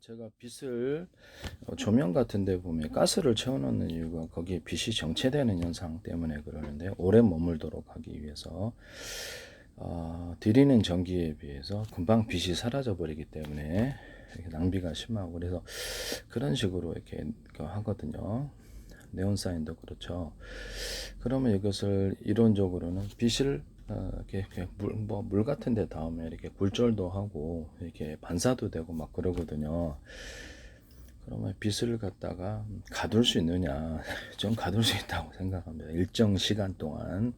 제가 빛을 조명 같은 데 보면 가스를 채워놓는 이유가 거기에 빛이 정체되는 현상 때문에 그러는데, 오래 머물도록 하기 위해서 들이는 전기에 비해서 금방 빛이 사라져 버리기 때문에 이렇게 낭비가 심하고, 그래서 그런 식으로 이렇게 하거든요. 네온 사인도 그렇죠. 그러면 이것을 이론적으로는 빛을 이렇게 물 같은 데 닿으면 이렇게 굴절도 하고 이렇게 반사도 되고 막 그러거든요. 그러면 빛을 갖다가 가둘 수 있느냐? 좀 가둘 수 있다고 생각합니다. 일정 시간 동안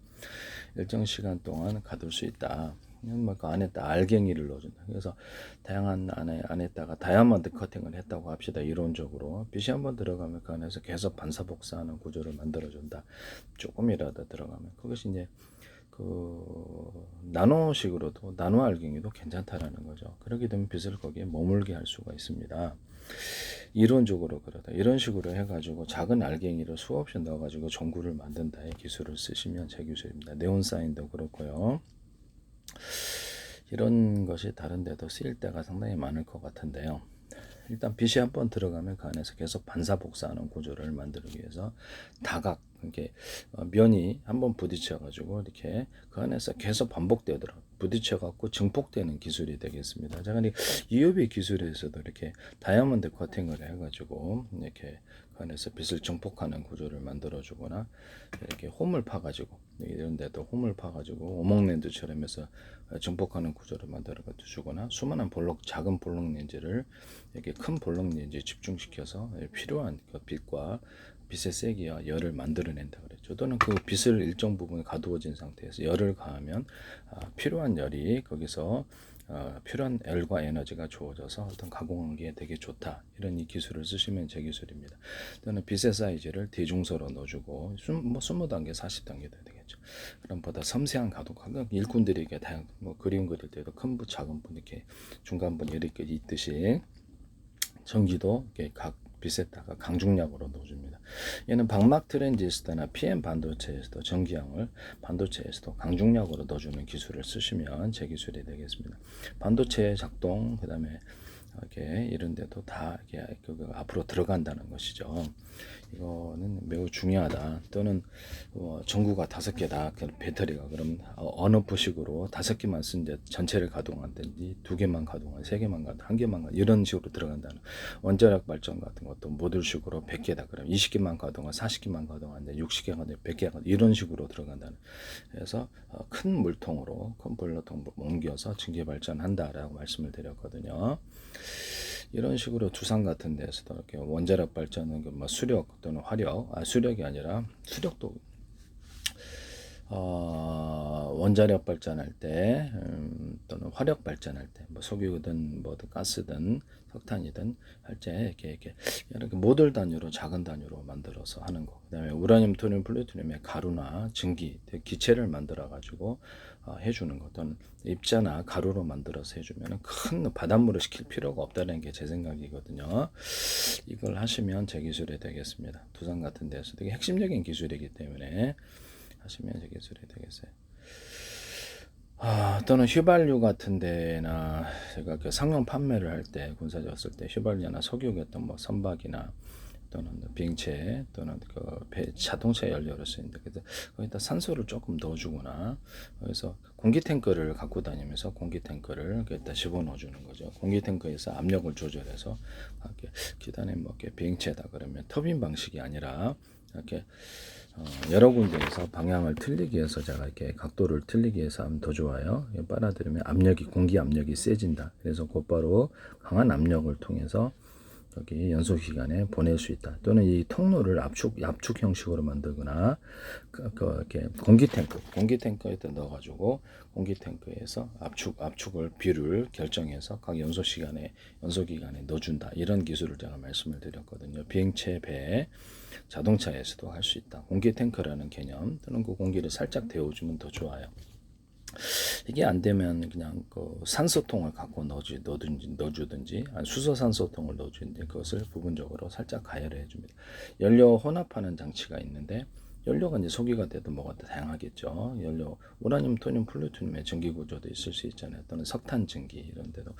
가둘 수 있다. 그 안에다 알갱이를 넣어준다. 그래서 다양한 안에다가 다이아몬드 커팅을 했다고 합시다. 이론적으로 빛이 한번 들어가면 그 안에서 계속 반사 복사하는 구조를 만들어준다. 조금이라도 들어가면 그것이 이제 나노식으로도, 나노 알갱이도 괜찮다라는 거죠. 그렇게 되면 빛을 거기에 머물게 할 수가 있습니다. 이론적으로 그러다. 이런 식으로 해가지고 작은 알갱이를 수없이 넣어가지고 전구를 만든다의 기술을 쓰시면 제 기술입니다. 네온 사인도 그렇고요. 이런 것이 다른 데도 쓰일 때가 상당히 많을 것 같은데요. 일단 빛이 한번 들어가면 그 안에서 계속 반사 복사하는 구조를 만들기 위해서 다각, 이렇게 면이 한번 부딪혀 가지고 이렇게 그 안에서 계속 반복되도록 부딪혀 갖고 증폭되는 기술이 되겠습니다. 제가 EUV 기술에서도 이렇게 다이아몬드 커팅을 해 가지고 이렇게 그 안에서 빛을 증폭하는 구조를 만들어 주거나, 이렇게 홈을 파 가지고 이런 데도 홈을 파 가지고 오목렌즈처럼 해서 증폭하는 구조를 만들어 주거나, 수많은 작은 볼록 렌즈를 이렇게 큰 볼록 렌즈에 집중시켜서 필요한 그 빛과 빛의 세기와 열을 만들어낸다 그랬죠. 또는 그 빛을 일정 부분 가두어진 상태에서 열을 가하면 필요한 열이 거기서 필요한 열과 에너지가 주어져서 어떤 가공하기에 되게 좋다. 이런 이 기술을 쓰시면 제 기술입니다. 또는 빛의 사이즈를 대중서로 넣어주고 20단계, 40단계도 되겠죠. 그럼 보다 섬세한 가독하고 일꾼들이 이게 다양 그림 그릴 때도 큰 분, 작은 분 이렇게 중간 분 이렇게 있듯이 전기도 이렇게 각 빛에다가 강중약으로 넣어줍니다. 얘는 방막 트랜지스터나 PM 반도체에서도 전기양을 반도체에서도 강중약으로 넣어주는 기술을 쓰시면 제 기술이 되겠습니다. 반도체 작동, 그 다음에 이렇게 이런 데도 다 이렇게 앞으로 들어간다는 것이죠. 이거는 매우 중요하다. 또는 전구가 5개다. 배터리가 그럼 언어프식으로 5개만 쓴데 전체를 가동한다든지 2개만 가동한, 3개만 가동, 1개만 가동 이런 식으로 들어간다는. 원자력 발전 같은 것도 모듈식으로 100개다. 그럼 20개만 가동한, 40개만 가동한데 60개가 돼 100개가 이런 식으로 들어간다는. 그래서 큰 물통으로, 큰 보일러통으로 옮겨서 증기 발전한다라고 말씀을 드렸거든요. 이런 식으로 두산 같은 데서도 이렇게 원자력 발전은 수력 또는 화력, 수력이 아니라 수력도 원자력 발전할 때, 또는 화력 발전할 때, 석유든 가스든 석탄이든 할 때 이렇게 모듈 단위로, 작은 단위로 만들어서 하는 거. 그다음에 우라늄, 토륨, 플루토늄의 가루나 증기, 기체를 만들어 가지고 해주는 것. 또는 입자나 가루로 만들어서 해주면 큰 바닷물을 시킬 필요가 없다는 게 제 생각이거든요. 이걸 하시면 제 기술이 되겠습니다. 두산 같은 데서 되게 핵심적인 기술이기 때문에 하시면 제 기술이 되겠어요. 또는 휘발유 같은 데나 제가 그 상용 판매를 할 때, 군사졌을 때 휘발유나 석유 같은 선박이나 또는 비행체 또는 자동차 연료를 쓰는데, 그래서 거기다 산소를 조금 넣어주거나, 그래서 공기 탱크를 갖고 다니면서 공기 탱크를 거기다 집어넣어주는 거죠. 공기 탱크에서 압력을 조절해서 기단에 비행체다 그러면 터빈 방식이 아니라 이렇게 여러 군데에서 방향을 틀리기 위해서 제가 이렇게 각도를 틀리기 위해서 하면 더 좋아요. 빨아들이면 공기 압력이 세진다. 그래서 곧바로 강한 압력을 통해서 여기 연소 기관에 보낼 수 있다. 또는 이 통로를 압축 형식으로 만들거나, 이렇게 공기 탱크에다 넣어가지고 공기 탱크에서 압축을 비율을 결정해서 각 연소 기관에 넣어준다. 이런 기술을 제가 말씀을 드렸거든요. 비행체, 배, 자동차에서도 할 수 있다. 공기 탱크라는 개념, 또는 그 공기를 살짝 데워주면 더 좋아요. 이게 안 되면 그냥 산소통을 갖고 넣어주든지 수소 산소통을 넣어주든지 그것을 부분적으로 살짝 가열해 줍니다. 연료 혼합하는 장치가 있는데, 연료가 이제 소기가 돼도 뭐가 다양하겠죠. 연료, 우라늄, 토늄, 플루토늄의 전기 구조도 있을 수 있잖아요. 또는 석탄 전기 이런 데도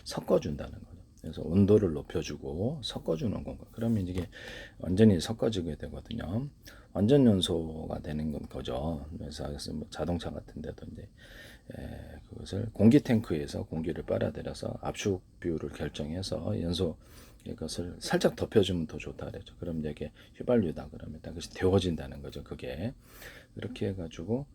섞어준다는 거죠. 그래서 온도를 높여주고 섞어주는 공간. 그러면 이게 완전히 섞어지게 되거든요. 완전 연소가 되는 거죠. 그래서 뭐 자동차 같은 데도 이제 그것을 공기 탱크에서 공기를 빨아들여서 압축 비율을 결정해서 연소 이것을 살짝 덮여주면 더 좋다 그랬죠. 그럼 이게 휘발유다 그러면 그것이 데워진다는 거죠. 그게 이렇게 해가지고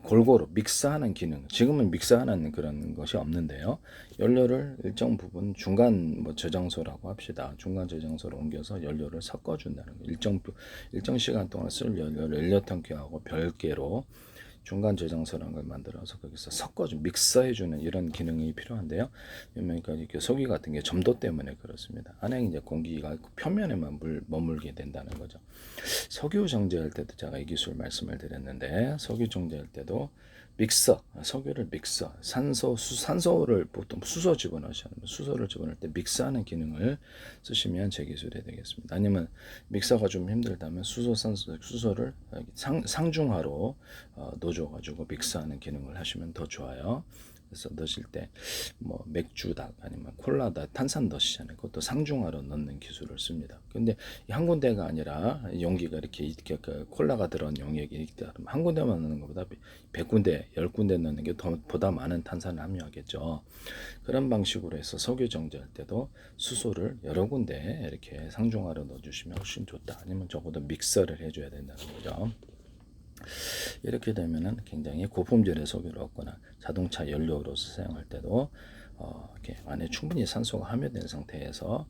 골고루 믹스하는 기능. 지금은 믹스하는 그런 것이 없는데요. 연료를 일정 부분 중간 뭐 저장소라고 합시다. 중간 저장소로 옮겨서 연료를 섞어준다는 거. 일정 시간 동안 쓸 연료를 연료 탱크하고 별개로 중간 저장소라는 걸 만들어서 거기서 섞어주 믹서해주는 이런 기능이 필요한데요. 그러니까 이렇게 석유 같은 게 점도 때문에 그렇습니다. 안에 이제 공기가 표면에만 머물게 된다는 거죠. 석유 정제할 때도 제가 이 기술 말씀을 드렸는데 석유 정제할 때도 석유를 산소를 보통 수소 집어넣으시면 수소를 집어넣을 때 믹스하는 기능을 쓰시면 제 기술이 되겠습니다. 아니면 믹서가 좀 힘들다면 수소를 상중하로 넣어줘가지고 믹스하는 기능을 하시면 더 좋아요. 그래서 넣으실 때 뭐 맥주다 아니면 콜라다 탄산 넣으시잖아요. 그것도 상중하로 넣는 기술을 씁니다. 근데 한 군데가 아니라 용기가 이렇게 콜라가 들어간 용액이 있다. 한 군데만 넣는 것보다 100군데, 10군데 넣는 게 보다 많은 탄산을 함유하겠죠. 그런 방식으로 해서 석유 정제할 때도 수소를 여러 군데 이렇게 상중하로 넣어주시면 훨씬 좋다. 아니면 적어도 믹서를 해줘야 된다는 거죠. 이렇게 되면은 굉장히 고품질의 석유를 얻거나 자동차 연료로서 사용할 때도 이렇게 안에 충분히 산소가 함유된 상태에서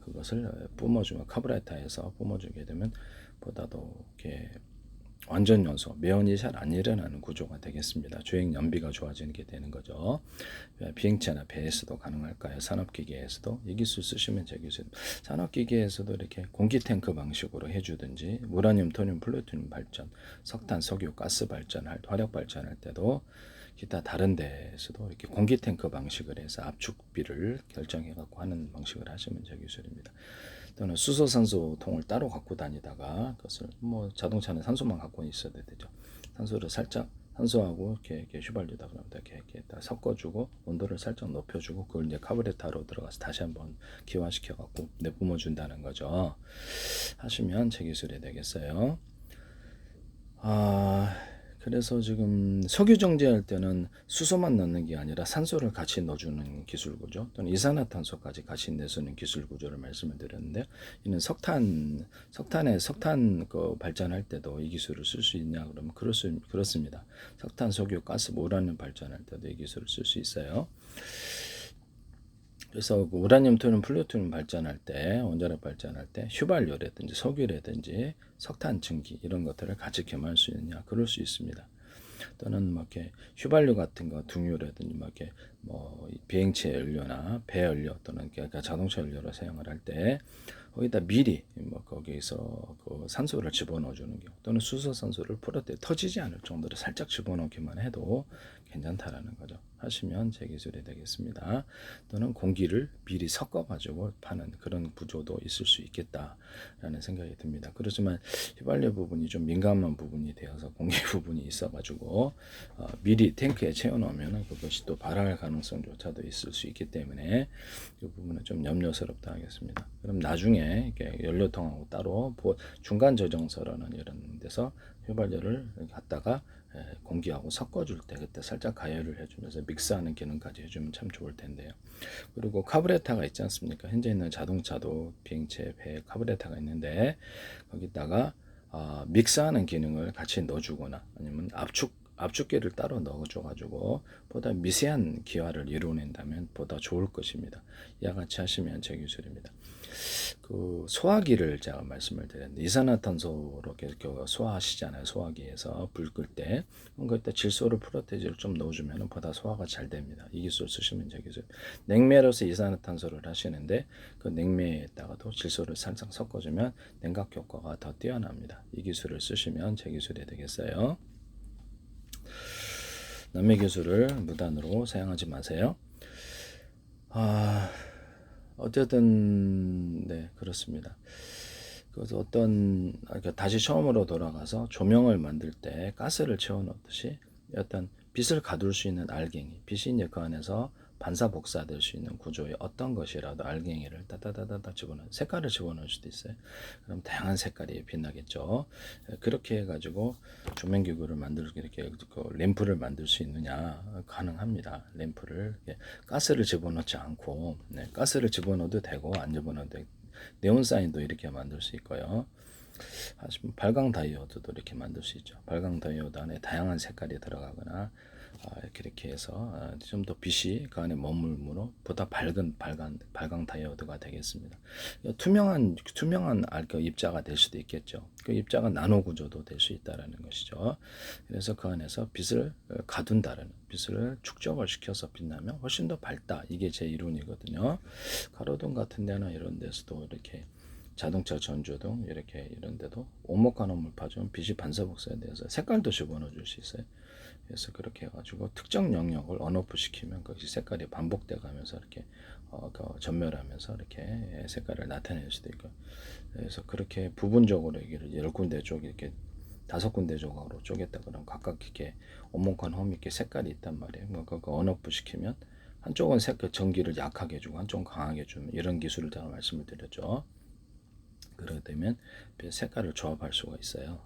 그것을 뿜어주면 카브레타에서 뿜어주게 되면 보다도 이렇게 완전 연소, 매연이 잘 안 일어나는 구조가 되겠습니다. 주행 연비가 좋아지게 되는 거죠. 비행체나 배에서도 가능할까요? 산업기계에서도 이 기술 쓰시면 제 기술. 산업기계에서도 이렇게 공기 탱크 방식으로 해주든지 우라늄, 토늄, 플루토늄 발전, 석탄, 석유, 가스 발전할 화력 발전할 때도 기타 다른 데에서도 이렇게 공기 탱크 방식을 해서 압축비를 결정해 갖고 하는 방식을 하시면 제 기술입니다. 또는 수소 산소 통을 따로 갖고 다니다가 그것을 뭐 자동차는 산소만 갖고 있어야 되죠. 산소를 살짝 산소하고 이렇게 휘발유다 그러면 이렇게 딱 섞어주고 온도를 살짝 높여주고 그걸 이제 카브레타로 들어가서 다시 한번 기화시켜 갖고 내뿜어 준다는 거죠. 하시면 제 기술이 되겠어요. 그래서 지금 석유 정제할 때는 수소만 넣는 게 아니라 산소를 같이 넣어주는 기술 구조 또는 이산화탄소까지 같이 내주는 기술 구조를 말씀을 드렸는데 이는 석탄 그 발전할 때도 이 기술을 쓸 수 있냐 그러면 그렇습니다. 석탄, 석유, 가스, 우라늄 발전할 때도 이 기술을 쓸 수 있어요. 그래서 우라늄, 토늄, 플루토늄 발전할 때, 원자력 발전할 때 휘발유라든지 석유라든지 석탄, 증기 이런 것들을 같이 겸할 수 있느냐? 그럴 수 있습니다. 또는 뭐 이렇게 휘발유 같은 거 등유라든지 뭐 이렇게 뭐 비행체 연료나 배 연료 또는 그러니까 자동차 연료로 사용을 할 때 거기다 미리 뭐 거기서 그 산소를 집어넣어 주는 경우 또는 수소 산소를 풀을 때 터지지 않을 정도로 살짝 집어넣기만 해도 괜찮다라는 거죠. 하시면 제 기술이 되겠습니다. 또는 공기를 미리 섞어 가지고 파는 그런 구조도 있을 수 있겠다라는 생각이 듭니다. 그렇지만 휘발유 부분이 좀 민감한 부분이 되어서 공기 부분이 있어 가지고 미리 탱크에 채워 놓으면 그것이 또 발할 가능성조차도 있을 수 있기 때문에 이 부분은 좀 염려스럽다 하겠습니다. 그럼 나중에 이렇게 연료통하고 따로 중간 저장소라는 이런 데서 휘발유를 갖다가 공기하고 섞어줄 때 그때 살짝 가열을 해주면서 믹스하는 기능까지 해주면 참 좋을 텐데요. 그리고 카브레타가 있지 않습니까? 현재 있는 자동차도 비행체, 배 카브레타가 있는데 거기다가 믹스하는 기능을 같이 넣어주거나 아니면 압축기를 따로 넣어줘가지고 보다 미세한 기화를 이루어낸다면 보다 좋을 것입니다. 이와 같이 하시면 제 기술입니다. 그 소화기를 제가 말씀을 드렸는데 이산화탄소로 계속 소화하시잖아요. 소화기에서 불 끌 때 그때 질소를 프로테이즈를 좀 넣어주면 보다 소화가 잘 됩니다. 이 기술 쓰시면 제 기술. 냉매로서 이산화탄소를 하시는데 그 냉매에다가도 질소를 살짝 섞어주면 냉각 효과가 더 뛰어납니다. 이 기술을 쓰시면 제 기술이 되겠어요. 남의 기술을 무단으로 사용하지 마세요. 어쨌든 네 그렇습니다. 그래서 다시 처음으로 돌아가서 조명을 만들 때 가스를 채워 넣듯이 어떤 빛을 가둘 수 있는 알갱이, 빛이 이제 그 안에서 반사 복사될 수 있는 구조의 어떤 것이라도 알갱이를 따다다다다 색깔을 집어넣을 수도 있어요. 그럼 다양한 색깔이 빛나겠죠. 그렇게 해가지고 조명기구를 만들고 이렇게 그 램프를 만들 수 있느냐? 가능합니다. 램프를 가스를 집어넣지 않고, 네, 가스를 집어넣어도 되고 안 집어넣어도 되고, 네온 사인도 이렇게 만들 수 있고요. 하시면 발광 다이오드도 이렇게 만들 수 있죠. 발광 다이오드 안에 다양한 색깔이 들어가거나 이렇게 해서 좀 더 빛이 그 안에 머물므로 보다 밝은 발광 다이오드가 되겠습니다. 투명한 그 입자가 될 수도 있겠죠. 그 입자가 나노 구조도 될 수 있다라는 것이죠. 그래서 그 안에서 빛을 가둔다라는, 빛을 축적을 시켜서 빛나면 훨씬 더 밝다. 이게 제 이론이거든요. 가로등 같은 데나 이런 데서도 이렇게 자동차 전조등 이렇게 이런 데도 오목가노물 파주면 빛이 반사복사에 대해서 색깔도 집어넣어 줄 수 있어요. 그래서 그렇게 해가지고 특정 영역을 언오프 시키면 그것이 색깔이 반복돼 가면서 이렇게 전멸하면서 이렇게 색깔을 나타낼 수도 있고, 그래서 그렇게 부분적으로 여기를 10군데 쪽 이렇게 5군데 조각으로 쪼갰다 그러면 각각 이렇게 오목한 홈 이렇게 색깔이 있단 말이에요. 그 언오프 시키면 한쪽은 전기를 약하게 해주고 한쪽은 강하게 해주면 이런 기술을 제가 말씀을 드렸죠. 그러게 되면 색깔을 조합할 수가 있어요.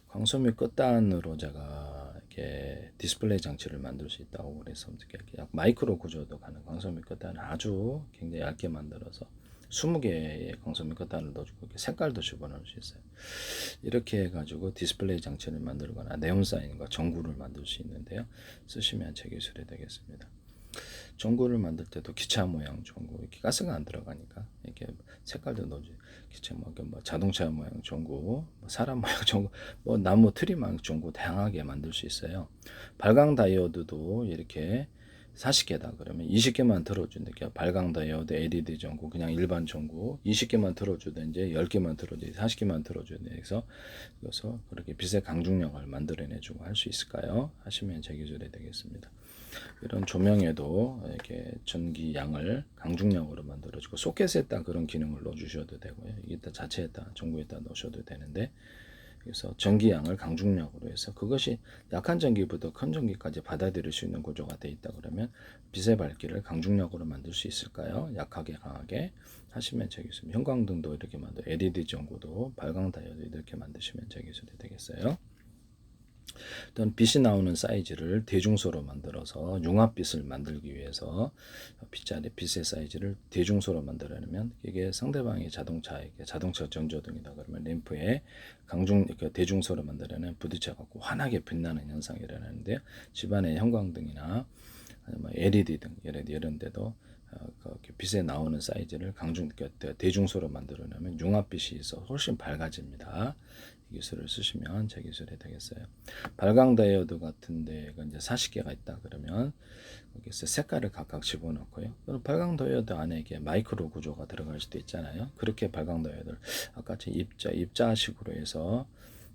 광소미 끝단으로 제가 이렇게 디스플레이 장치를 만들 수 있다고 그래서 약 마이크로 구조도 가는 광소미 끝단을 아주 굉장히 얇게 만들어서 20개의 광소미 끝단을 넣어주고 색깔도 집어넣을 수 있어요. 이렇게 해가지고 디스플레이 장치를 만들거나 네온 사인과 전구를 만들 수 있는데요. 쓰시면 제 기술이 되겠습니다. 전구를 만들 때도 기차 모양 전구, 이렇게 가스가 안 들어가니까 이렇게 색깔도 넣어줘. 기차 뭐 자동차 모양 전구, 사람 모양 전구, 나무 트리 모양 전구 다양하게 만들 수 있어요. 발광 다이오드도 이렇게 40개다 그러면 20개만 들어준다. 발광 다이오드, LED 전구, 그냥 일반 전구 20개만 들어주든지 10개만 들어주든지 40개만 들어주든지 그래서 그렇게 빛의 강중력을 만들어내주고 할 수 있을까요? 하시면 제 기술이 되겠습니다. 이런 조명에도 이렇게 전기 양을 강중량으로 만들어주고 소켓에다 그런 기능을 넣어주셔도 되고요. 이기다 자체에다 전구에다 넣으셔도 되는데, 그래서 전기 양을 강중량으로 해서 그것이 약한 전기부터 큰 전기까지 받아들일 수 있는 구조가 되어 있다 그러면 빛의 밝기를 강중량으로 만들 수 있을까요? 약하게 강하게 하시면 제 기술. 형광등도 이렇게 만들, LED 전구도 발광 다이오드 이렇게 만드시면 제 기술이 되겠어요. 또는 빛이 나오는 사이즈를 대중소로 만들어서 융합빛을 만들기 위해서 빛의 사이즈를 대중소로 만들어내면 이게 상대방이 자동차 전조등이다 그러면 램프에 대중소로 만들어내면 부딪혀 갖고 환하게 빛나는 현상이 일어나는데요. 집안의 형광등이나 LED 등 이런 데도 빛에 나오는 사이즈를 대중소로 만들어내면 융합빛이 있어 훨씬 밝아집니다. 이 기술을 쓰시면 제 기술이 되겠어요. 발광 다이오드 같은 데가 이제 40개가 있다 그러면 여기서 색깔을 각각 집어넣고요. 발광 다이오드 안에 이게 마이크로 구조가 들어갈 수도 있잖아요. 그렇게 발광 다이오드를 아까 입자식으로 해서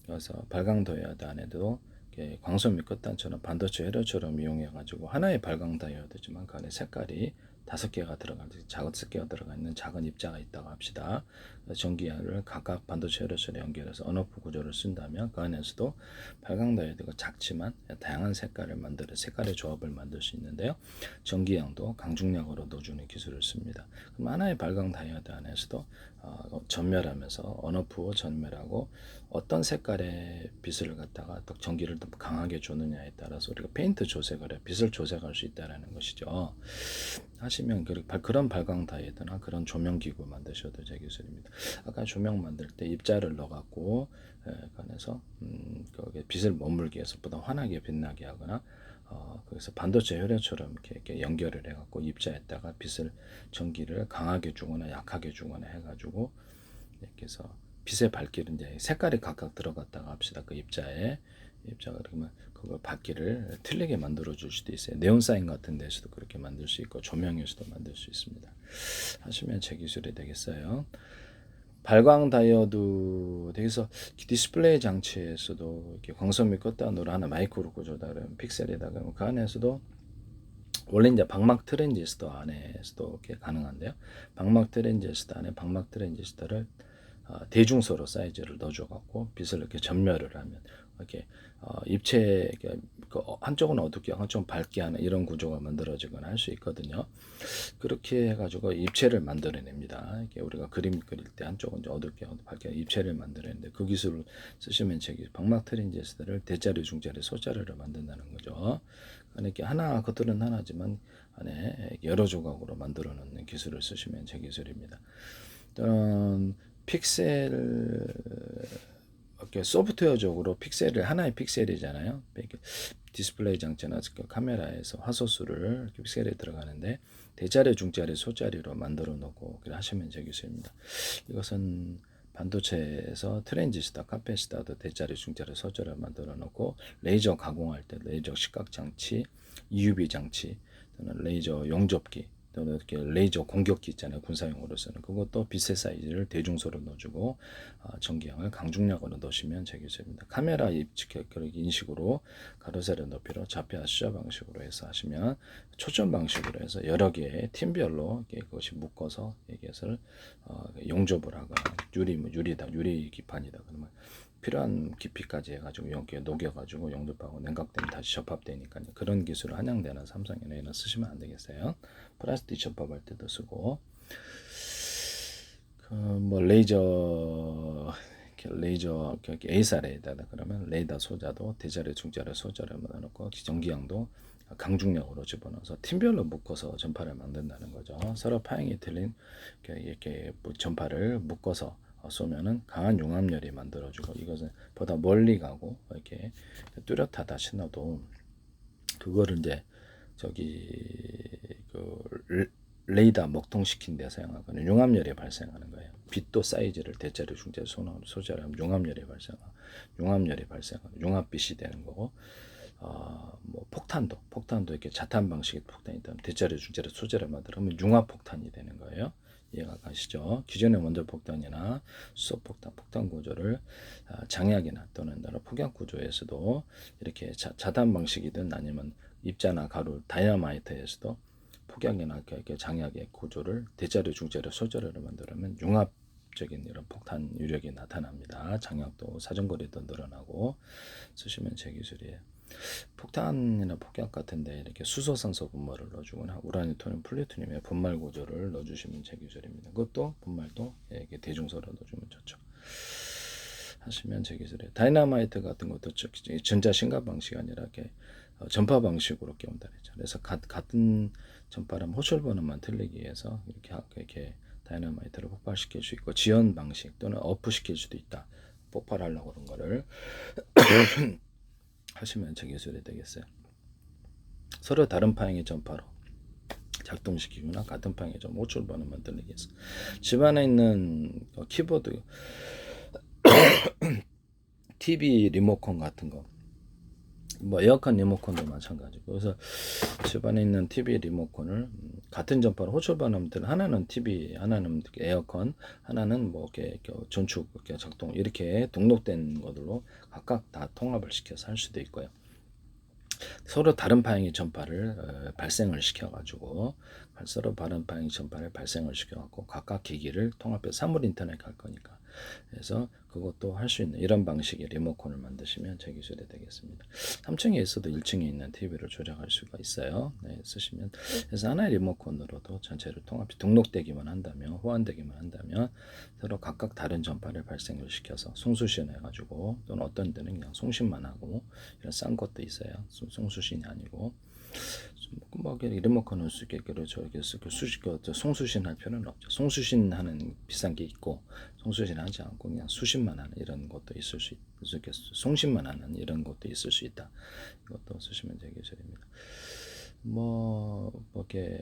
그래서 발광 다이오드 안에도 광소미 끝단처럼 반도체 회로처럼 이용해 가지고 하나의 발광 다이오드지만 그 안에 색깔이 5개가 들어가 있는 작은 입자가 있다고 합시다. 전기를 각각 반도체 회로처럼 연결해서 언오프 구조를 쓴다면 그 안에서도 발광 다이오드가 작지만 다양한 색깔의 조합을 만들 수 있는데요. 전기양도 강중량으로 넣어주는 기술을 씁니다. 그럼 하나의 발광 다이오드 안에서도 전멸하면서 언오프 전멸하고 어떤 색깔의 빛을 갖다가 또 전기를 더 강하게 주느냐에 따라서 우리가 페인트 조색을 해 빛을 조색할 수 있다는 것이죠. 하시면 그런 발광 다이오드나 그런 조명 기구 만드셔도 제 기술입니다. 아까 조명 만들 때 입자를 넣어갖고 그래서 빛을 머물게 해서 보다 환하게 빛나게 하거나 그래서 반도체 혈연처럼 이렇게 연결을 해갖고 입자에다가 전기를 강하게 주거나 약하게 주거나 해가지고 이렇게 해서 빛의 밝기를 이제 색깔이 각각 들어갔다가 합시다. 그 입자가 그러면 그걸 밝기를 틀리게 만들어 줄 수도 있어요. 네온 사인 같은 데서도 그렇게 만들 수 있고 조명에서도 만들 수 있습니다. 하시면 제 기술이 되겠어요. 발광 다이오드 여기서 디스플레이 장치에서도 이렇게 광선미 끝단으로 하나 마이크로 구조다 그러면 픽셀이다 그러면 그 안에서도 원래 이제 방막 트랜지스터 안에서도 이렇게 가능한데요. 방막 트랜지스터 안에 방막 트랜지스터를 대중소로 사이즈를 넣어줘 갖고 빛을 이렇게 전멸을 하면 이렇게 입체 한쪽은 어둡게 한쪽은 밝게 하는 이런 구조가 만들어지거나 할 수 있거든요. 그렇게 해가지고 입체를 만들어냅니다. 이렇게 우리가 그림 그릴 때 한쪽은 이제 어둡게 밝게 입체를 만들어내는데 그 기술을 쓰시면 방막 트랜지스터를 대자리, 중자리, 소자리로 만든다는 거죠. 이렇게 하나 그들은 하나지만 안에 여러 조각으로 만들어 놓는 기술을 쓰시면 제 기술입니다. 또는 픽셀 이렇게 소프트웨어적으로 픽셀을 하나의 픽셀이잖아요. 디스플레이 장치나 카메라에서 화소수를 픽셀에 들어가는데 대자리, 중자리, 소자리로 만들어 놓고 하시면 제 기술입니다. 이것은 반도체에서 트랜지스터, 카패시터도 대자리, 중자리, 소자리를 만들어 놓고 레이저 가공할 때 레이저 시각 장치, EUV 장치 또는 레이저 용접기 또는 이렇게 레이저 공격기 있잖아요. 군사용으로 쓰는 그것도 빛의 사이즈를 대중소로 넣어주고 전기량을 강중량으로 넣으시면 제 기술입니다. 카메라 인식으로 가로 세로 높이로 좌표 수저 방식으로 해서 하시면 초점 방식으로 해서 여러 개의 팀별로 그것이 묶어서 이것을 용접을 하거나 유리 기판이다 그러면 필요한 깊이까지 해가지고 여기에 녹여가지고 용접하고 냉각되면 다시 접합되니까요. 그런 기술을 한양대나 삼성에나 쓰시면 안 되겠어요. 플라스틱 접합할 때도 쓰고 뭐 레이저 A사례에다 그러면 레이더 소자도 대자리, 중자리, 소자를 넣어놓고 전기양도 강중력으로 집어넣어서 팀별로 묶어서 전파를 만든다는 거죠. 서로 파형이 틀린 이렇게 전파를 묶어서 쏘면은 강한 융합열이 만들어지고 이것은 보다 멀리 가고 이렇게 뚜렷하다 신호도 그거를 이제 레이더 먹통시킨 데 사용하거나 융합열이 발생하는 거예요. 빛도 사이즈를 대자리, 중자리, 소자리 하면 융합열이 발생하고 융합빛이 되는 거고 뭐 폭탄도 이렇게 자탄 방식의 폭탄이 있다면 대자리, 중자리, 소자리 만들면 융합 폭탄이 되는 거예요. 이해가 가시죠? 기존의 원자 폭탄이나 수소 폭탄 구조를 장약이나 또는 폭약 구조에서도 이렇게 자탄 방식이든 아니면 입자나 가루, 다이너마이트에서도 폭약이나 이렇게 장약의 구조를 대자리, 중자리, 소자리로 만들면 융합적인 이런 폭탄 유력이 나타납니다. 장약도 사정거리도 늘어나고 쓰시면 제 기술이에요. 폭탄이나 폭약 같은데 이렇게 수소산소 분말을 넣어주거나 우라늄, 플루토늄의 분말 구조를 넣어주시면 제 기술입니다. 그것도 분말도 이렇게 대중소로 넣어주면 좋죠. 하시면 제 기술이에요. 다이너마이트 같은 것도 전자 신가 방식이 아니라 이렇게 전파 방식으로 깨운다 그랬죠. 그래서 같은 전파랑 호출 번호만 틀리기 위해서 이렇게 다이너마이트를 폭발시킬 수 있고 지연 방식 또는 어프 시킬 수도 있다. 폭발하려고 그런 거를 하시면 제 기술이 되겠어요. 서로 다른 파형의 전파로 작동시키거나 같은 파형의 좀 호출 번호만 들리기 위해서 집안에 있는 키보드 TV 리모컨 같은 거 뭐 에어컨 리모컨도 마찬가지고 그래서 집안에 있는 TV 리모컨을 같은 전파로 호출 반음들 하나는 TV 하나는 에어컨 하나는 뭐 이렇게 전축 이렇게 작동 이렇게 등록된 것들로 각각 다 통합을 시켜서 할 수도 있고요. 서로 다른 파형의 전파를 발생을 시켜가지고 서로 다른 파형의 전파를 발생을 시켜갖고 각각 기기를 통합해서 사물 인터넷 갈 거니까 그래서 그것도 할 수 있는 이런 방식의 리모컨을 만드시면 제 기술이 되겠습니다. 3층에 있어도 1층에 있는 TV를 조작할 수가 있어요. 네, 쓰시면 그래서 하나의 리모컨으로도 전체를 통합 등록되기만 한다면 호환되기만 한다면 서로 각각 다른 전파를 발생을 시켜서 송수신 해가지고 또는 어떤 데는 그냥 송신만 하고 이런 싼 것도 있어요. 송수신이 아니고 뭐 리모컨을 쓰게 송수신 할 필요는 없죠. 송수신 하는 비싼 게 있고 송수신 하지 않고 그냥 수신만 하는 이런 것도 있을 수 있겠어. 송신만 하는 이런 것도 있을 수 있다. 이것도 쓰시면 제 기술입니다. 이렇게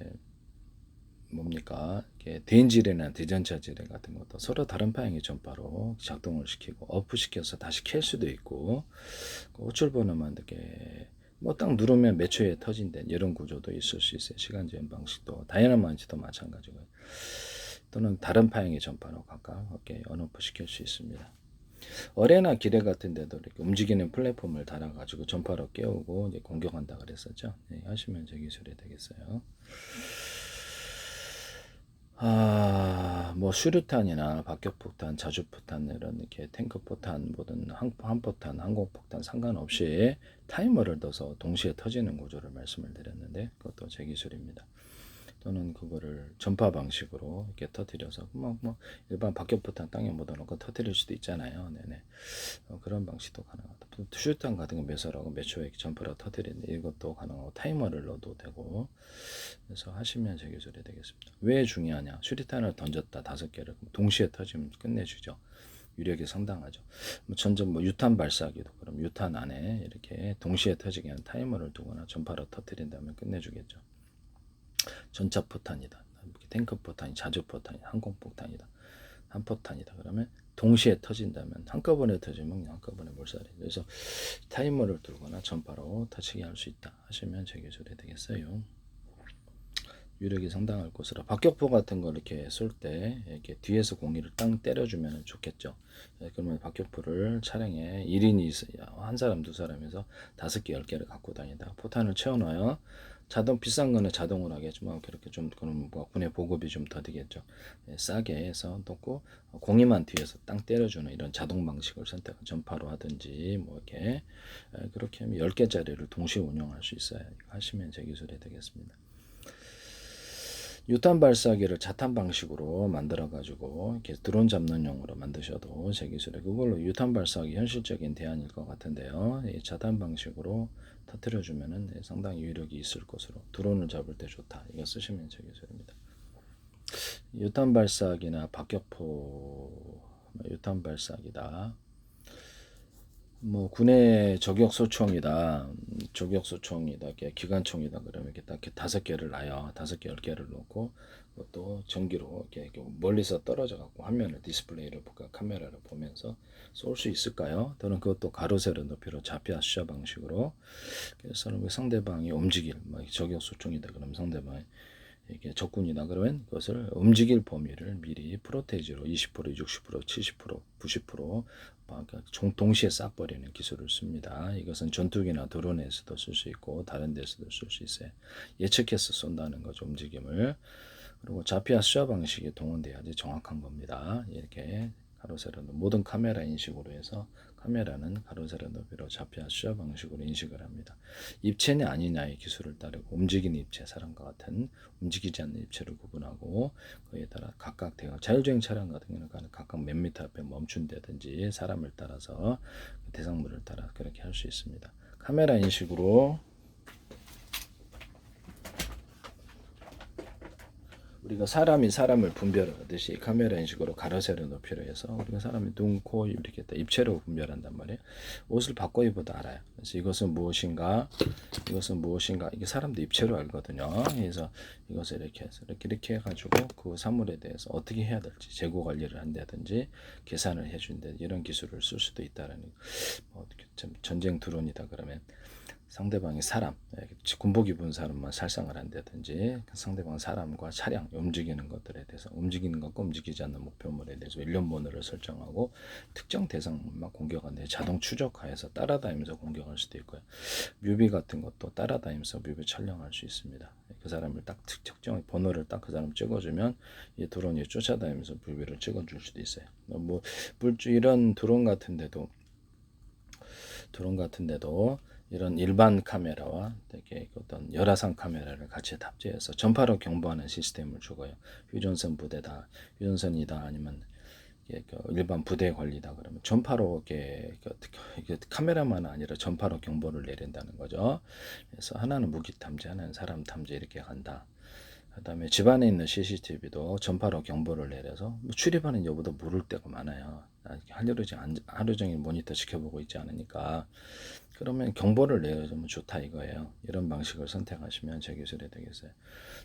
뭡니까? 대인지뢰나 대전차 지뢰 같은 것도 서로 다른 파형의 전파로 작동을 시키고 어프시켜서 다시 켤 수도 있고 호출 번호만 이렇게 뭐 딱 누르면 몇 초에 터진다 이런 구조도 있을 수 있어요. 시간 제한 방식도 다이너마이트도 마찬가지고 또는 다른 파형의 전파로 각각 이렇게 언오프 시킬 수 있습니다. 어뢰나 기뢰 같은 데도 이렇게 움직이는 플랫폼을 달아가지고 전파로 깨우고 이제 공격한다 그랬었죠. 네, 하시면 제 기술이 되겠어요. 뭐 수류탄이나 박격포탄, 자주포탄 이런 이렇게 탱크포탄, 뭐든 한포탄, 항공폭탄 상관없이 타이머를 둬서 동시에 터지는 구조를 말씀을 드렸는데 그것도 제 기술입니다. 또는 그거를 전파 방식으로 이렇게 터뜨려서 뭐 일반 박격포탄 땅에 묻어놓고 터뜨릴 수도 있잖아요. 네네. 그런 방식도 가능하다. 슈탄 같은 거 매설하고 몇 초에 전파로 터뜨리는 이것도 가능하고 타이머를 넣어도 되고 그래서 하시면 제 기술이 되겠습니다. 왜 중요하냐? 수류탄을 던졌다 5개를 동시에 터지면 끝내주죠. 위력이 상당하죠. 전전 유탄 발사기도 그럼 유탄 안에 이렇게 동시에 터지게 하는 타이머를 두거나 전파로 터뜨린다면 끝내주겠죠. 전차포탄이다. 탱크포탄이, 자주포탄이, 항공포탄이다. 한포탄이다. 그러면 동시에 터진다면 한꺼번에 터지면 한꺼번에 몰살이. 그래서 타이머를 두거나 전파로 터치게 할 수 있다 하시면 제 기술이 되겠어요. 유력이 상당할 것으로 박격포 같은 거 이렇게 쏠 때 이렇게 뒤에서 공기를 땅 때려주면 좋겠죠. 그러면 박격포를 차량에 1인이 있어야 한 사람 두 사람에서 5개 10개를 갖고 다니다 포탄을 채워놔요. 자동 비싼 거는 자동으로 하겠지만 그렇게 좀 그럼 뭐 군의 보급이 좀 더디겠죠. 싸게 해서 놓고 공이만 뒤에서 땅 때려주는 이런 자동 방식을 선택 전파로 하든지 뭐 이렇게 그렇게 하면 10개짜리를 동시에 운영할 수 있어요. 하시면 제 기술이 되겠습니다. 유탄 발사기를 자탄 방식으로 만들어 가지고 이렇게 드론 잡는 용으로 만드셔도 제 기술에 그걸로 유탄 발사기 현실적인 대안일 것 같은데요. 이 자탄 방식으로 터뜨려 주면은 상당히 위력이 있을 것으로 드론을 잡을 때 좋다. 이거 쓰시면 제 기술입니다. 유탄 발사기나 박격포 유탄 발사기다. 뭐 군의 저격소총이다, 저격소총이다, 기관총이다 그러면 이렇게 딱 5개를 놔요. 5개, 10개를 놓고 또 전기로 이렇게 멀리서 떨어져 갖고 화면을 디스플레이를 볼까 카메라를 보면서 쏠 수 있을까요? 또는 그것도 가로 세로 높이로 좌표 숫자 방식으로 그래서 상대방이 움직일 저격소총이다 그러면 상대방이 이게 적군이다 그러면 그것을 움직일 범위를 미리 프로테이지로 20%, 60%, 70%, 90% 동시에 싹 버리는 기술을 씁니다. 이것은 전투기나 드론에서도 쓸 수 있고 다른 데서도 쓸 수 있어요. 예측해서 쏜다는 거죠. 움직임을. 그리고 좌표 수화 방식이 동원돼야지 정확한 겁니다. 이렇게 가로 세로 모든 카메라 인식으로 해서 카메라는 가로 세로 높이로 좌표 수화 방식으로 인식을 합니다. 입체냐 아니냐의 기술을 따르고 움직이는 입체 사람과 같은 움직이지 않는 입체를 구분하고 그에 따라 각각 자율주행 차량 같은 경우는 각각 몇 미터 앞에 멈춘다든지 사람을 따라서 대상물을 따라 그렇게 할 수 있습니다. 카메라 인식으로 우리가 사람이 사람을 분별하듯이 카메라 인식으로 가로 세로 높이로 해서 우리가 사람이 눈, 코, 입 이렇게 입체로 분별한단 말이에요. 옷을 바꿔 입어도 알아요. 그래서 이것은 무엇인가, 이것은 무엇인가 이게 사람도 입체로 알거든요. 그래서 이것을 이렇게 해서 이렇게 해가지고 그 사물에 대해서 어떻게 해야 될지 재고 관리를 한다든지 계산을 해준다 이런 기술을 쓸 수도 있다라는 전쟁 드론이다 그러면. 상대방이 사람, 군복 입은 사람만 살상을 한다든지 상대방 사람과 차량 움직이는 것들에 대해서 움직이는 것과 움직이지 않는 목표물에 대해서 일련 번호를 설정하고 특정 대상만 공격하는데 자동 추적하여서 따라다니면서 공격할 수도 있고요. 뮤비 같은 것도 따라다니면서 뮤비 촬영할 수 있습니다. 그 사람을 딱 특정 번호를 딱 그 사람 찍어주면 이 드론이 쫓아다니면서 뮤비를 찍어줄 수도 있어요. 뭐 이런 드론 같은데도 이런 일반 카메라와 되게 어떤 열화상 카메라를 같이 탑재해서 전파로 경보하는 시스템을 주고요. 휴전선 부대다, 휴전선이다 아니면 일반 부대 관리다 그러면 전파로 이게 카메라만 아니라 전파로 경보를 내린다는 거죠. 그래서 하나는 무기 탐지, 하나는 사람 탐지 이렇게 간다. 그다음에 집안에 있는 CCTV도 전파로 경보를 내려서 출입하는 여부도 모를 때가 많아요. 하루 종일 모니터 지켜보고 있지 않으니까 그러면 경보를 내려주면 좋다 이거예요. 이런 방식을 선택하시면 제 기술이 되겠어요.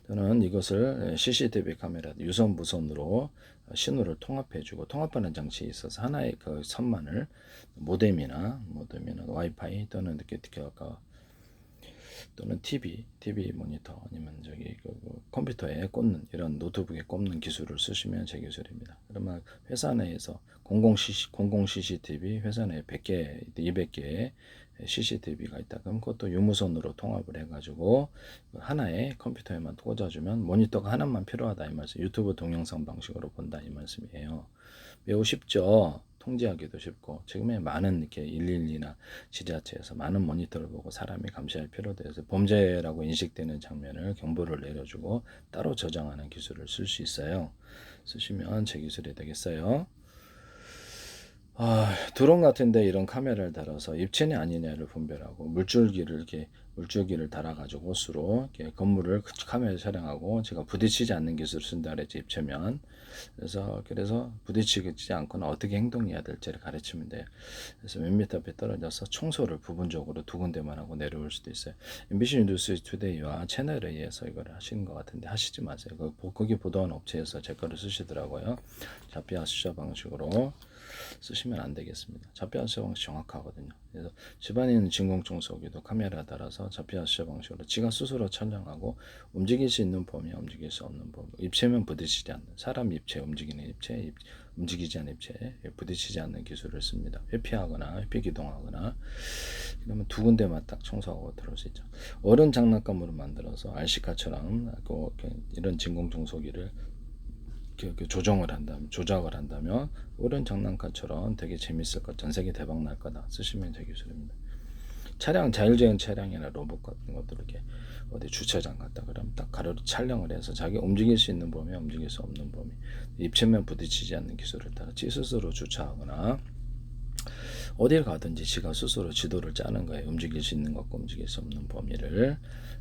저는 이것을 CCTV 카메라 유선 무선으로 신호를 통합해주고 통합하는 장치에 있어서 하나의 그 선만을 모뎀이나 와이파이 또는 또는 TV 모니터 아니면 컴퓨터에 꽂는 이런 노트북에 꽂는 기술을 쓰시면 제 기술입니다. 그러면 회사 내에서 공공 CCTV 회사 내에 100개, 200개 CCTV가 있다. 그럼 그것도 유무선으로 통합을 해가지고 하나의 컴퓨터에만 꽂아주면 모니터가 하나만 필요하다 이 말씀. 유튜브 동영상 방식으로 본다 이 말씀이에요. 매우 쉽죠. 통제하기도 쉽고 지금의 많은 이렇게 112나 지자체에서 많은 모니터를 보고 사람이 감시할 필요도 해서 범죄라고 인식되는 장면을 경보를 내려주고 따로 저장하는 기술을 쓸 수 있어요. 쓰시면 제 기술이 되겠어요. 드론 같은데 이런 카메라를 달아서 입체냐 아니냐를 분별하고 물줄기를 달아가지고 호스로 이렇게 건물을 카메라에 촬영하고 제가 부딪히지 않는 기술을 쓴다 그랬지 입체면. 그래서 부딪히지 않거나 어떻게 행동해야 될지를 가르치면 돼요. 그래서 몇 미터 앞에 떨어져서 청소를 부분적으로 두 군데만 하고 내려올 수도 있어요. MBC 뉴스 투데이와 채널에 의해서 이걸 하시는 것 같은데 하시지 마세요. 거기 보도한 업체에서 제 거를 쓰시더라고요. 잡비아 수사 방식으로 쓰시면 안 되겠습니다. 잡비아 수사 방식 정확하거든요. 그래서 집안에 있는 진공청소기도 카메라 달아서 잡비아 수사 방식으로 지가 스스로 촬영하고 움직일 수 있는 범위, 움직일 수 없는 범위, 입체면 부딪히지 않는 사람 입체, 움직이는 입체, 움직이지 않는 입체, 부딪히지 않는 기술을 씁니다. 회피하거나 회피 기동하거나 그러면 두 군데만 딱 청소하고 들어올 수 있죠. 어른 장난감으로 만들어서 RC카처럼 이런 진공청소기를 조작을 한다면 어른 장난감처럼 되게 재밌을 것, 전 세계 대박 날 거다. 쓰시면 제 기술입니다. 자율주행 차량이나 로봇 같은 것들 이렇게 어디 주차장 갔다 그러면 딱 가로로 촬영을 해서 자기 움직일 수 있는 범위, 움직일 수 없는 범위, 입체면 부딪히지 않는 기술을 따라 스스로 주차하거나 어딜 가든지 지가 스스로 지도를 짜는 거예요. 움직일 수 있는 것과 움직일 수 없는 범위를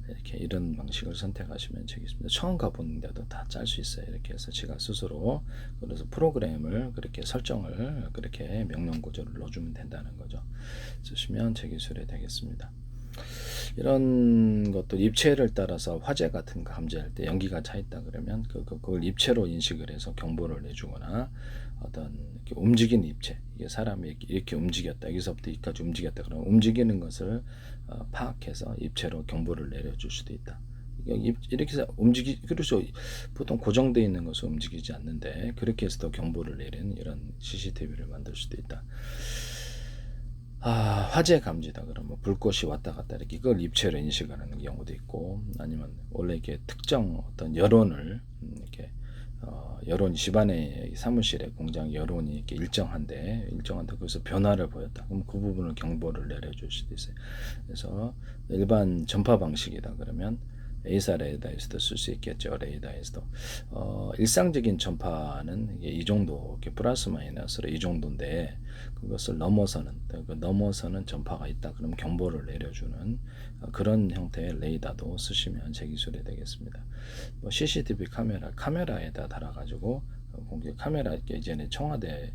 이렇게 이런 방식을 선택하시면 되겠습니다. 처음 가보는데도 다 짤 수 있어요. 이렇게 해서 지가 스스로 그래서 프로그램을 그렇게 설정을 그렇게 명령 구조를 넣어주면 된다는 거죠. 쓰시면 제 기술이 되겠습니다. 이런 것도 입체를 따라서 화재 같은 거 감지할 때 연기가 차 있다 그러면 그걸 입체로 인식을 해서 경보를 내주거나 어떤 이렇게 움직이는 입체, 이게 사람이 이렇게 움직였다, 여기서부터 여기까지 움직였다 그러면 움직이는 것을 파악해서 입체로 경보를 내려줄 수도 있다. 이렇게 해서 그렇죠. 보통 고정되어 있는 것은 움직이지 않는데 그렇게 해서 더 경보를 내리는 이런 CCTV를 만들 수도 있다. 화재 감지다 그러면 불꽃이 왔다 갔다 이렇게 이걸 입체로 인식하는 경우도 있고 아니면 원래 이렇게 특정 어떤 여론을 이렇게 여론 집안의 사무실에 공장 여론이 이렇게 일정한데 그래서 변화를 보였다. 그럼 그 부분을 경보를 내려줄 수도 있어요. 그래서 일반 전파 방식이다 그러면 A사 레이더에서도 쓸 수 있겠죠. 레이더에서도 일상적인 전파는 이 정도 이렇게 플러스 마이너스로 이 정도인데 그것을 넘어서는 전파가 있다. 그럼 경보를 내려주는 그런 형태의 레이더도 쓰시면 제 기술이 되겠습니다. CCTV 카메라에다 달아가지고 공개 카메라 이전에 청와대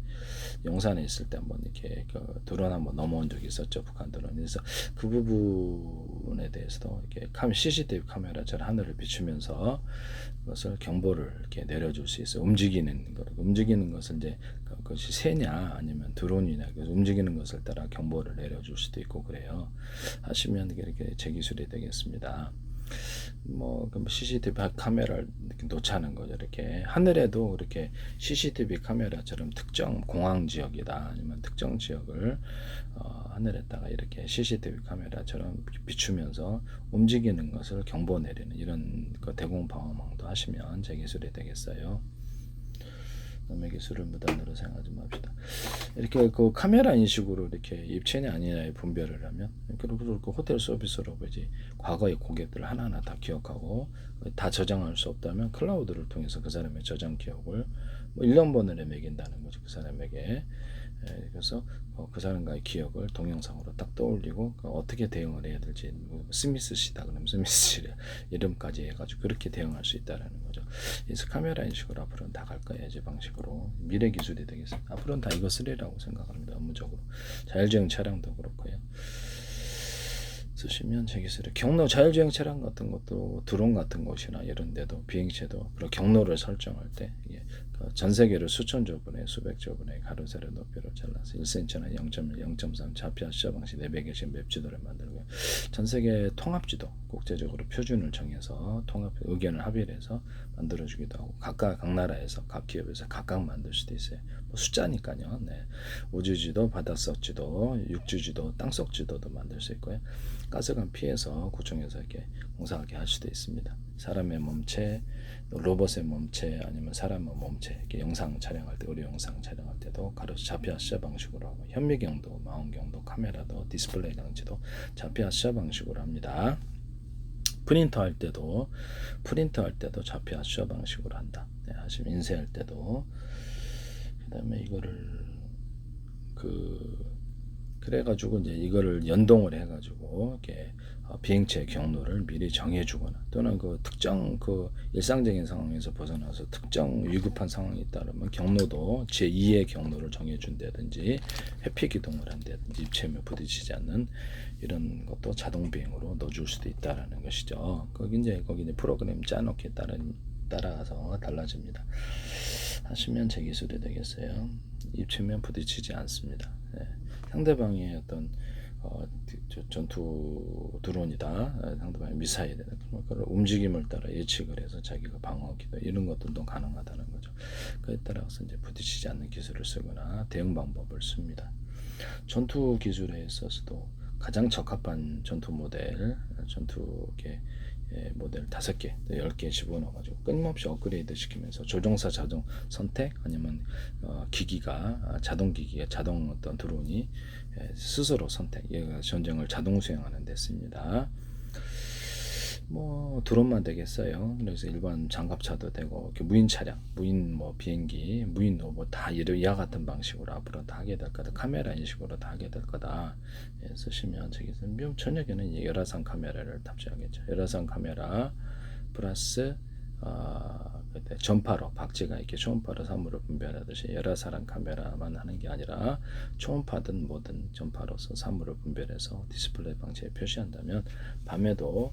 용산에 있을 때 한번 이렇게 드론 한번 넘어온 적이 있었죠. 북한 드론. 그래서 그 부분에 대해서도 이렇게 CCTV 카메라처럼 하늘을 비추면서 그것을 경보를 이렇게 내려줄 수 있어요. 움직이는 것을 이제 그것이 새냐 아니면 드론이냐 그래서 움직이는 것을 따라 경보를 내려줄 수도 있고 그래요. 하시면 이렇게 제 기술이 되겠습니다. CCTV 카메라를 이렇게 놓자는 거죠. 이렇게 하늘에도 이렇게 CCTV 카메라처럼 특정 공항 지역이다 아니면 특정 지역을 하늘에다가 이렇게 CCTV 카메라처럼 비추면서 움직이는 것을 경보 내리는 이런 대공 방어망도 하시면 제 기술이 되겠어요. 남의 기술을 무단으로 사용하지 맙시다. 이렇게 그 카메라 인식으로 이렇게 입체냐 아니냐의 분별을 하면 그리고 그 호텔 서비스로 이제 과거의 고객들 하나하나 다 기억하고 다 저장할 수 없다면 클라우드를 통해서 그 사람의 저장 기억을 1년 번호에 매긴다는 거죠. 그 사람에게. 그래서 그 사람과의 기억을 동영상으로 딱 떠올리고 어떻게 대응을 해야 될지 스미스 씨다 그러면 스미스 씨 이름까지 해가지고 그렇게 대응할 수 있다라는 거죠. 그래서 카메라 인식으로 앞으로는 다 갈 거예요. 이 방식으로 미래 기술이 되겠습니다. 앞으로는 다 이거 쓰리라고 생각합니다. 업무적으로 자율주행 차량도 그렇고요. 쓰시면 제 기술에 경로 자율주행 차량 같은 것도 드론 같은 것이나 이런 데도 비행체도 그리고 경로를 설정할 때 전 세계를 수천조 분의 수백조 분의 가로 세로 높이로 잘라서 1cm나 0.1, 0.3 좌표 시야 방식 400개씩 맵 지도를 만들고요. 전 세계 통합 지도 국제적으로 표준을 정해서 통합 의견을 합의를 해서 만들어주기도 하고 각각 각 나라에서 각 기업에서 각각 만들 수도 있어요. 뭐 숫자니까요. 네. 우주지도, 바닷속 지도, 육주지도, 땅속 지도도 만들 수 있고요. 가스관 피해서 구청에서 이렇게 공사하게 할 수도 있습니다. 사람의 몸체, 로봇의 몸체 아니면 사람의 몸체 이렇게 영상 촬영할 때 의료 영상 촬영할 때도 가로수 좌표 시야 방식으로 하고 현미경도 망원경도 카메라도 디스플레이 장치도 좌표 시야 방식으로 합니다. 프린터 할 때도 좌표 시야 방식으로 한다. 네, 하시면 인쇄할 때도 그다음에 이거를 그래가지고 이제 이거를 연동을 해가지고 이렇게 비행체 경로를 미리 정해주거나 또는 그 특정 그 일상적인 상황에서 벗어나서 특정 위급한 상황이 따르면 경로도 제2의 경로를 정해준다든지 회피 기동을 한다든지 입체에 부딪히지 않는 이런 것도 자동 비행으로 넣어줄 수도 있다라는 것이죠. 거기 이제 프로그램 짜놓기에 따라서 달라집니다. 하시면 제 기술이 되겠어요. 입체면 부딪히지 않습니다. 네. 상대방의 어떤 전투 드론이다, 상대방의 미사일이다, 그런 움직임을 따라 예측을 해서 자기가 방어하기도 이런 것들도 가능하다는 거죠. 그에 따라서 이제 부딪히지 않는 기술을 쓰거나 대응 방법을 씁니다. 전투 기술에 있어서도 가장 적합한 전투 모델, 모델 5개, 10개 집어넣어가지고 끊임없이 업그레이드 시키면서 조종사 자동 선택 아니면 기기가 자동 어떤 드론이 스스로 선택, 얘가 전쟁을 자동 수행하는 데 씁니다. 뭐 드론만 되겠어요. 그래서 일반 장갑차도 되고 무인 차량, 무인 비행기, 무인 로봇 다 이와 같은 방식으로 앞으로 다 하게 될 거다. 카메라 인식으로 다 하게 될 거다. 쓰시면 저기서 저녁에는 열화상 카메라를 탑재하겠죠. 열화상 카메라 플러스 그때 전파로 박쥐가 이렇게 초음파로 사물을 분별하듯이 열화상 카메라만 하는 게 아니라 초음파든 뭐든 전파로서 사물을 분별해서 디스플레이 방지에 표시한다면 밤에도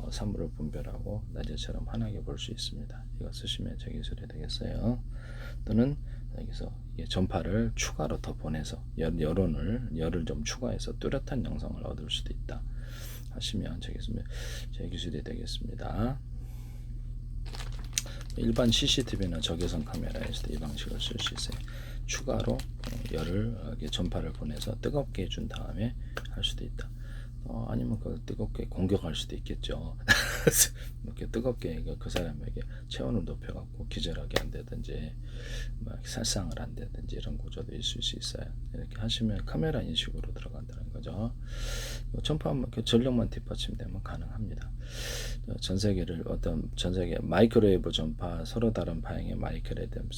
사물을 분별하고 낮에처럼 환하게 볼 수 있습니다. 이거 쓰시면 제 기술이 되겠어요. 또는 여기서 전파를 추가로 더 보내서 열을 좀 추가해서 뚜렷한 영상을 얻을 수도 있다. 하시면 제 기술이 되겠습니다. 일반 CCTV나 적외선 카메라에서도 이 방식을 쓸 수 있어요. 추가로 전파를 보내서 뜨겁게 해준 다음에 할 수도 있다. 아니면 그걸 뜨겁게 공격할 수도 있겠죠. 이렇게 뜨겁게 그 사람에게 체온을 높여갖고 기절하게 한다든지 막 살상을 한다든지 이런 구조도 있을 수 있어요. 이렇게 하시면 카메라 인식으로 들어간다는 거죠. 전력만 뒷받침되면 가능합니다. 전 세계 마이크로웨이브 전파, 서로 다른 파형의 마이크로웨이브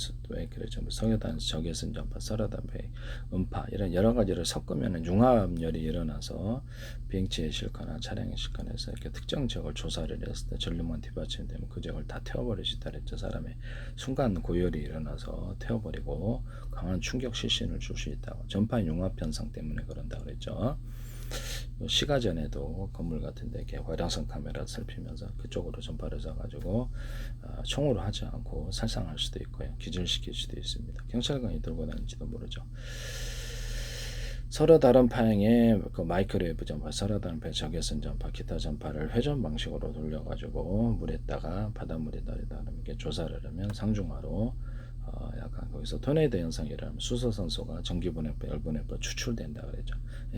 전파, 서로 다른 적외선 전파, 서로 다른 파형 음파 이런 여러 가지를 섞으면 융합열이 일어나서 비행체에 싣거나 차량에 싣거나해서 이렇게 특정 지역을 조사를 했을 때 전력만 뒷받침되면 그 지역을 다 태워버릴 수 있다 그랬죠. 사람의 순간 고열이 일어나서 태워버리고 강한 충격 실신을 줄 수 있다고. 전파 융합 현상 때문에 그런다 그랬죠. 시가 전에도 건물 같은데 이렇게 활성산 카메라 살피면서 그쪽으로 전파를 쏴가지고 총으로 하지 않고 살상할 수도 있고요. 기절시킬 수도 있습니다. 경찰관이 들고 다니지도 모르죠. 서로 다른 파형의 마이크로웨이브 전파, 서로 다른 파형 적외선 전파, 기타 전파를 회전 방식으로 돌려가지고 물에다가 바닷물에다 이렇게 조사를 하면 상중하로 약간 거기서 토네이도 현상이 일어나면 수소산소가 전기분해법, 열분해법 추출된다 그랬죠.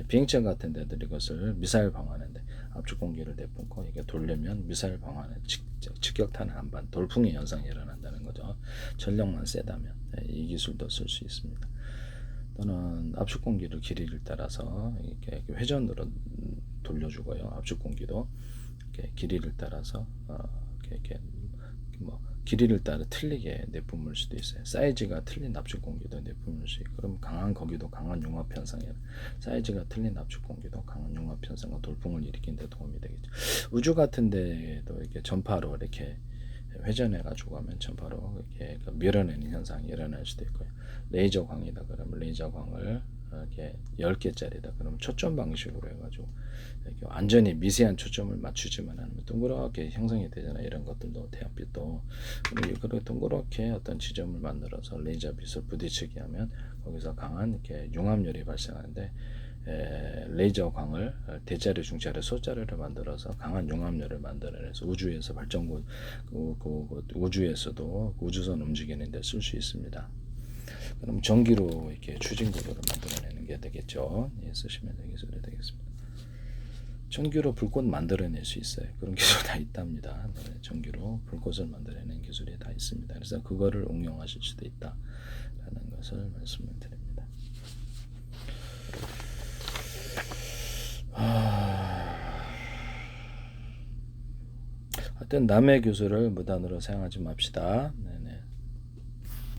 비행체 같은 데들 이것을 미사일 방어하는데 압축 공기를 내뿜고 이게 돌리면 미사일 방어하는 직격탄 한반 돌풍의 현상이 일어난다는 거죠. 전력만 세다면 이 기술도 쓸 수 있습니다. 또는 압축 공기를 길이를 따라서 이렇게 회전으로 돌려주고요. 압축 공기도 이렇게 길이를 따라서 이렇게 길이를 따라 틀리게 내뿜을 수도 있어요. 사이즈가 틀린 압축 공기도 내뿜을 수 있고, 그럼 거기도 강한 융합 현상이에요. 사이즈가 틀린 압축 공기도 강한 융합 현상과 돌풍을 일으키는 데 도움이 되겠죠. 우주 같은 데도 이렇게 전파로 이렇게 회전해 가지고 하면 전파로 이렇게 밀어내는 현상이 일어날 수도 있고요. 레이저 광이다 그러면 레이저 광을 이렇게 10개짜리다. 그러면 초점 방식으로 해가지고 이렇게 완전히 미세한 초점을 맞추지만 않으면 동그랗게 형성이 되잖아요. 이런 것들도 태양빛도. 그리고 동그랗게 어떤 지점을 만들어서 레이저 빛을 부딪히게 하면 거기서 강한 이렇게 융합열이 발생하는데 레이저 광을 대자리, 중자리, 소자리를 만들어서 강한 융합열을 만들어내서 우주에서 발전구 우주에서도 우주선 움직이는 데 쓸 수 있습니다. 그럼 전기로 이렇게 추진 구조를 만들어내는 게 되겠죠. 예, 쓰시면 기술이 되겠습니다. 전기로 불꽃 만들어낼 수 있어요. 그런 기술 다 있답니다. 네, 전기로 불꽃을 만들어내는 기술이 다 있습니다. 그래서 그거를 응용하실 수도 있다라는 것을 말씀을 드립니다. 하여튼 남의 기술을 무단으로 사용하지 맙시다. 네,